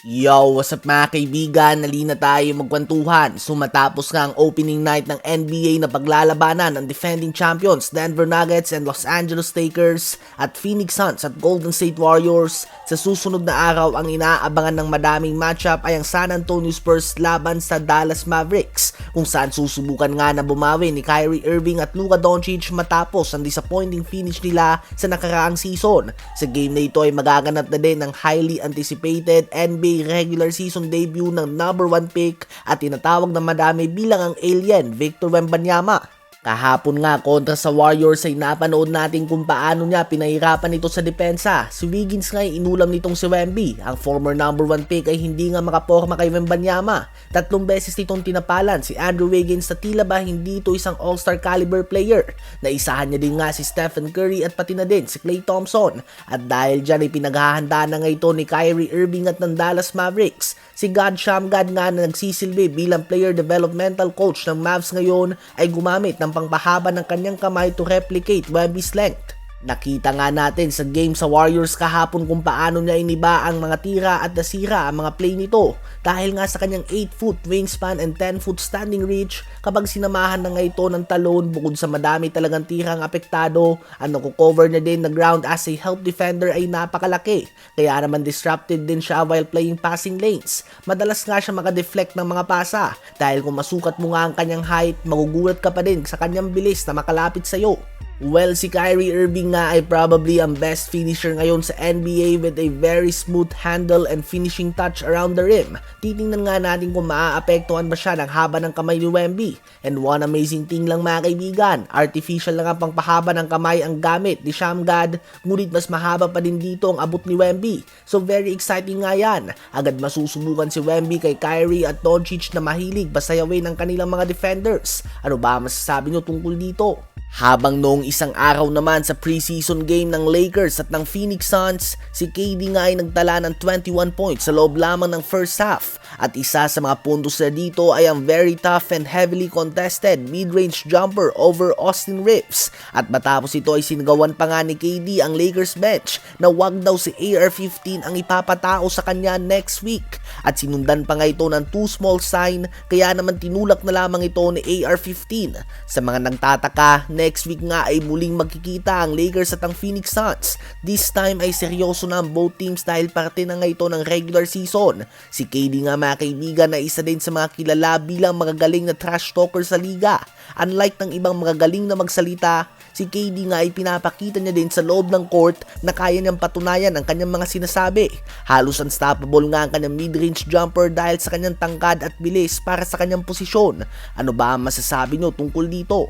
Yo, what's up mga kaibigan? Nalina tayo magkwentuhan. So matapos nga ang opening night ng NBA na paglalabanan ng defending champions Denver Nuggets and Los Angeles Lakers at Phoenix Suns at Golden State Warriors, sa susunod na araw ang inaabangan ng madaming matchup ay ang San Antonio Spurs laban sa Dallas Mavericks, kung saan susubukan nga na bumawi ni Kyrie Irving at Luka Doncic matapos ang disappointing finish nila sa nakaraang season. Sa game na ito ay magaganap na din ang highly anticipated NBA regular season debut ng number 1 pick at tinatawag na madami bilang ang alien Victor Wembanyama. Kahapon nga kontra sa Warriors ay napanood natin kung paano niya pinahirapan ito sa depensa. Si Wiggins nga ay inulam nitong si Wemby. Ang former number 1 pick ay hindi nga makaporma kay Wembanyama. 3 beses nitong tinapalan si Andrew Wiggins na tila ba hindi ito isang all-star caliber player. Naisahan niya din nga si Stephen Curry at pati na din si Klay Thompson. At dahil dyan ay pinaghahandaan na nga ito ni Kyrie Irving at ng Dallas Mavericks. Si God Shamgad nga na nagsisilbi bilang player developmental coach ng Mavs ngayon ay gumamit ng pangpahaba ng kanyang kamay to replicate Wemby's length. Nakita nga natin sa game sa Warriors kahapon kung paano niya iniba ang mga tira at nasira ang mga play nito dahil nga sa kanyang 8-foot wingspan and 10-foot standing reach. Kapag sinamahan na nga ito ng talon, bukod sa madami talagang tirang apektado, ang nakukover niya din na ground as a help defender ay napakalaki, kaya naman disrupted din siya while playing passing lanes. Madalas nga siya makadeflect ng mga pasa dahil kung masukat mo nga ang kanyang height, magugulat ka pa din sa kanyang bilis na makalapit sa'yo. Well, si Kyrie Irving nga ay probably ang best finisher ngayon sa NBA with a very smooth handle and finishing touch around the rim. Titingnan nga natin kung maaapektuhan ba siya ng haba ng kamay ni Wemby. And one amazing thing lang mga kaibigan, artificial lang ang pangpahaba ng kamay ang gamit ni Shamgad, ngunit mas mahaba pa din dito ang abot ni Wemby. So very exciting nga yan. Agad masusubukan si Wemby kay Kyrie at Doncic na mahilig basayawin ng kanilang mga defenders. Ano ba masasabi nyo tungkol dito? Habang noong isang araw naman sa preseason game ng Lakers at ng Phoenix Suns, si KD nga ay nagtala ng 21 points sa loob lamang ng first half. At isa sa mga puntos na dito ay ang very tough and heavily contested mid-range jumper over Austin Reeves. At matapos ito ay sinigawan pa nga ni KD ang Lakers bench na wag daw si AR-15 ang ipapatao sa kanya next week. At sinundan pa nga ito ng too small sign, kaya naman tinulak na lamang ito ni AR-15. Sa mga nagtataka, next week nga ay muling magkikita ang Lakers at ang Phoenix Suns. This time ay seryoso na ang both teams dahil parte na nga ito ng regular season. Si KD nga mga kaibigan na isa din sa mga kilala bilang magagaling na trash talker sa liga. Unlike ng ibang magagaling na magsalita, si KD nga ay pinapakita niya din sa loob ng court na kaya niyang patunayan ang kanyang mga sinasabi. Halos unstoppable nga ang kanyang mid-range jumper dahil sa kanyang tangkad at bilis para sa kanyang posisyon. Ano ba ang masasabi niyo tungkol dito?